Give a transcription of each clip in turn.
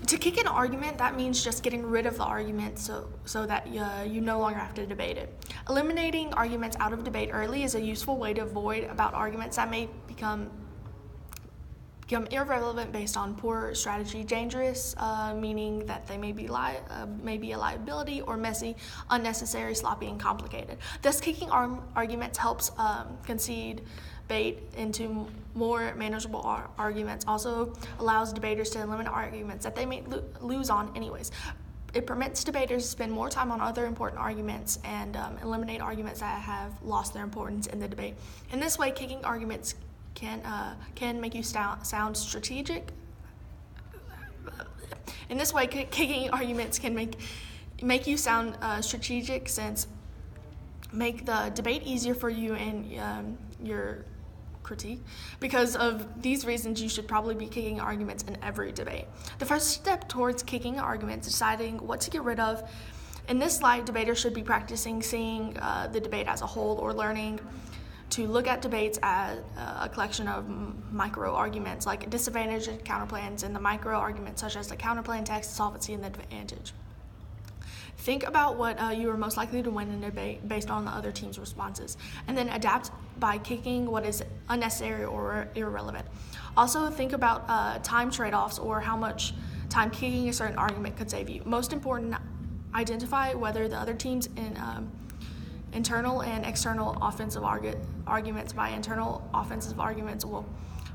To kick an argument, that means just getting rid of the argument so that you no longer have to debate it. Eliminating arguments out of debate early is a useful way to avoid about arguments that may become irrelevant based on poor strategy. Dangerous, meaning that they may be a liability, or messy, unnecessary, sloppy, and complicated. Thus, kicking arguments helps concede bait into more manageable arguments. Also allows debaters to eliminate arguments that they may lose on anyways. It permits debaters to spend more time on other important arguments and eliminate arguments that have lost their importance in the debate. In this way, kicking arguments can make you sound strategic. In this way, kicking arguments can make you sound strategic, since make the debate easier for you and your critique. Because of these reasons, you should probably be kicking arguments in every debate. The first step towards kicking arguments is deciding what to get rid of. In this light, debaters should be practicing seeing the debate as a whole, or learning to look at debates as a collection of micro arguments, like disadvantage and counterplans, and the micro arguments such as the counterplan, text, solvency, and the advantage. Think about what you are most likely to win in a debate based on the other team's responses, and then adapt by kicking what is unnecessary or irrelevant. Also, think about time trade-offs, or how much time kicking a certain argument could save you. Most important, identify whether the other team's internal and external offensive arguments. By internal offensive arguments,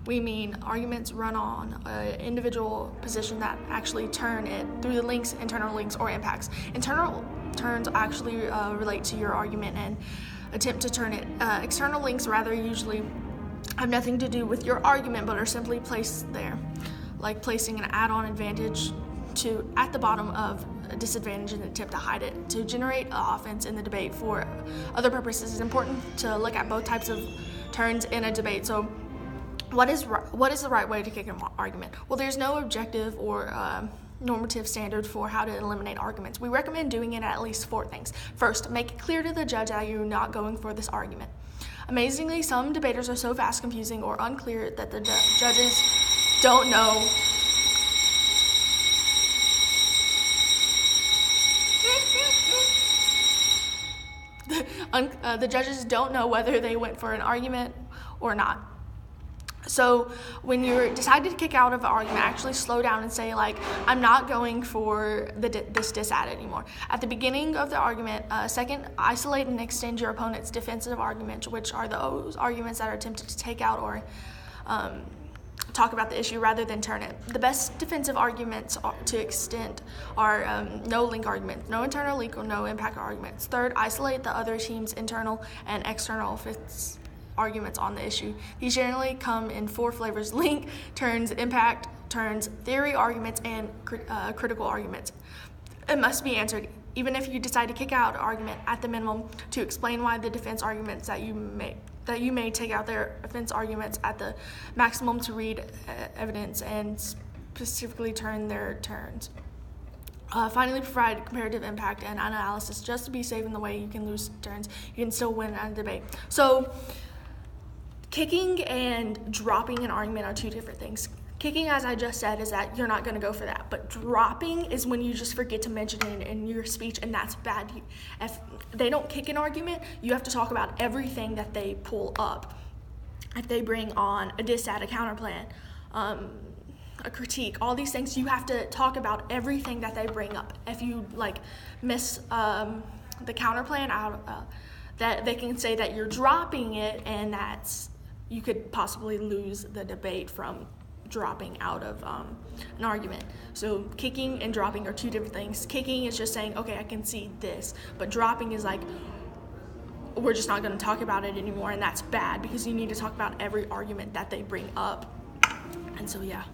we mean arguments run on an individual position that actually turn it through the links, internal links, or impacts. Internal turns actually relate to your argument and attempt to turn it. External links rather usually have nothing to do with your argument, but are simply placed there, like placing an add-on advantage at the bottom of a disadvantage in an attempt to hide it. To generate offense in the debate for other purposes, it's important to look at both types of turns in a debate. So what is the right way to kick an argument? Well, there's no objective or normative standard for how to eliminate arguments. We recommend doing it at least 4 things. First, make it clear to the judge that you're not going for this argument. Amazingly, some debaters are so fast, confusing, or unclear that the judges don't know the judges don't know whether they went for an argument or not. So when you're decided to kick out of an argument, actually slow down and say, like, I'm not going for this dis-ad anymore. At the beginning of the argument, second, isolate and extend your opponent's defensive arguments, which are those arguments that are attempted to take out or talk about the issue rather than turn it. The best defensive arguments to extend are no link arguments, no internal link or no impact arguments. Third, isolate the other team's internal and external arguments on the issue. These generally come in 4 flavors: link, turns, impact, turns, theory arguments, and critical arguments. It must be answered, even if you decide to kick out an argument, at the minimum, to explain why the defense arguments that you may take out their offense arguments at the maximum, to read evidence and specifically turn their turns. Finally, provide comparative impact and analysis, just to be safe in the way you can lose turns. You can still win a debate. So kicking and dropping an argument are 2 different things. Kicking, as I just said, is that you're not going to go for that. But dropping is when you just forget to mention it in your speech, and that's bad. If they don't kick an argument, you have to talk about everything that they pull up. If they bring on a dis-ad, a counterplan, a critique, all these things, you have to talk about everything that they bring up. If you miss the counterplan out, that they can say that you're dropping it, and you could possibly lose the debate from dropping out of an argument. So kicking and dropping are 2 different things. Kicking is just saying, okay, I can see this, but dropping is like, we're just not going to talk about it anymore, and that's bad, because you need to talk about every argument that they bring up. And so, yeah.